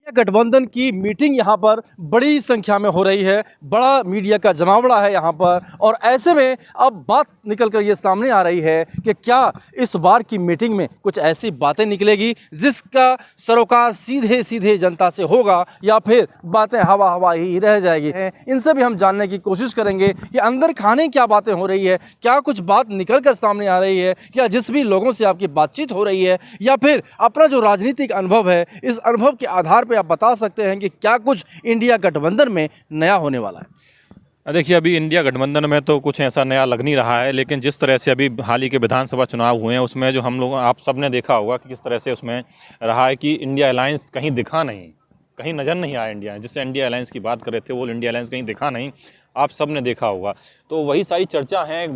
गठबंधन की मीटिंग यहाँ पर बड़ी संख्या में हो रही है, बड़ा मीडिया का जमावड़ा है यहाँ पर। और ऐसे में अब बात निकल कर ये सामने आ रही है कि क्या इस बार की मीटिंग में कुछ ऐसी बातें निकलेगी जिसका सरोकार सीधे सीधे जनता से होगा, या फिर बातें हवा हवा ही रह जाएगी। इनसे भी हम जानने की कोशिश करेंगे कि अंदर खाने क्या बातें हो रही है, क्या कुछ बात निकल कर सामने आ रही है, क्या जिस भी लोगों से आपकी बातचीत हो रही है, या फिर अपना जो राजनीतिक अनुभव है, इस अनुभव के आधार पर आप बता सकते हैं कि क्या कुछ इंडिया गठबंधन में नया होने वाला है। देखिए, अभी इंडिया गठबंधन में तो कुछ ऐसा नया लग नहीं रहा है, लेकिन जिस तरह से अभी हाल ही के विधानसभा चुनाव हुए हैं उसमें जो हम लोग आप सब ने देखा होगा कि किस तरह से उसमें रहा है कि इंडिया अलायंस कहीं दिखा नहीं, कहीं नज़र नहीं आया। इंडिया जिससे इंडिया अलायंस की बात कर रहे थे वो इंडिया अलायंस कहीं दिखा नहीं, आप सब ने देखा होगा। तो वही सारी चर्चा है,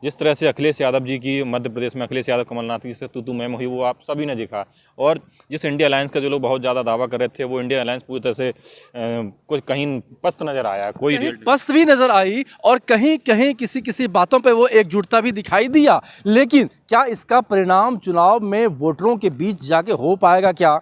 जिस तरह से अखिलेश यादव जी की मध्य प्रदेश में अखिलेश यादव कमलनाथ की जिससे तू मैम हुई, वो आप सभी ने देखा। और जिस इंडिया अलायंस का जो लोग बहुत ज़्यादा दावा कर रहे थे, वो इंडिया अलायंस पूरी तरह से कुछ कहीं पस्त नज़र आया, कोई पस्त भी नज़र आई और कहीं कहीं किसी किसी बातों पे वो एकजुटता भी दिखाई दिया। लेकिन क्या इसका परिणाम चुनाव में वोटरों के बीच जाके हो पाएगा क्या,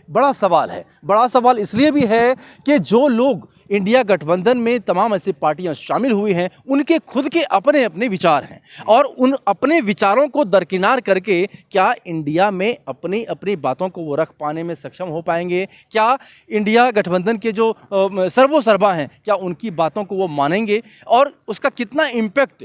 बड़ा सवाल है। बड़ा सवाल इसलिए भी है कि जो लोग इंडिया गठबंधन में तमाम ऐसी पार्टियां शामिल हुई हैं, उनके खुद के अपने अपने विचार हैं, और उन अपने विचारों को दरकिनार करके क्या इंडिया में अपनी अपनी बातों को वो रख पाने में सक्षम हो पाएंगे? क्या इंडिया गठबंधन के जो सर्वोसर्वा हैं, क्या उनकी बातों को वो मानेंगे, और उसका कितना इम्पैक्ट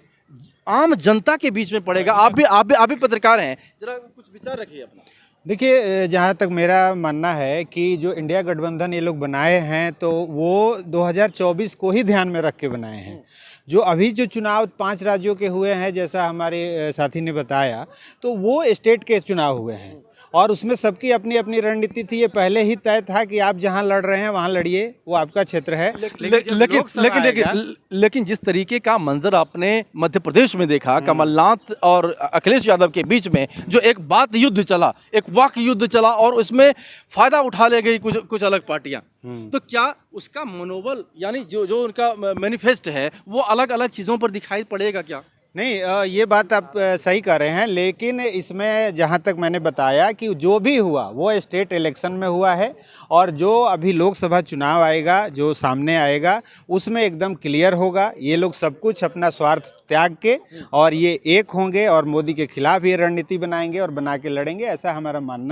आम जनता के बीच में पड़ेगा? आप भी पत्रकार हैं, जरा कुछ विचार रखिए अपना। देखिए, जहाँ तक मेरा मानना है कि जो इंडिया गठबंधन ये लोग बनाए हैं तो वो 2024 को ही ध्यान में रख के बनाए हैं। जो अभी जो चुनाव 5 राज्यों के हुए हैं, जैसा हमारे साथी ने बताया, तो वो स्टेट के चुनाव हुए हैं और उसमें सबकी अपनी अपनी रणनीति थी। ये पहले ही तय था कि आप जहां लड़ रहे हैं वहां लड़िए, वो आपका क्षेत्र है। लेकिन जिस तरीके का मंजर आपने मध्य प्रदेश में देखा, कमलनाथ और अखिलेश यादव के बीच में जो एक बात युद्ध चला, एक वाक युद्ध चला, और उसमें फायदा उठा ले गई कुछ अलग पार्टियां, तो क्या उसका मनोबल, यानी जो उनका मैनिफेस्ट है, वो अलग अलग चीज़ों पर दिखाई पड़ेगा क्या? नहीं, ये बात आप सही कह रहे हैं, लेकिन इसमें जहाँ तक मैंने बताया कि जो भी हुआ वो स्टेट इलेक्शन में हुआ है, और जो अभी लोकसभा चुनाव आएगा, जो सामने आएगा, उसमें एकदम क्लियर होगा। ये लोग सब कुछ अपना स्वार्थ त्याग के और ये एक होंगे और मोदी के खिलाफ ये रणनीति बनाएंगे और बना के लड़ेंगे, ऐसा हमारा मानना है।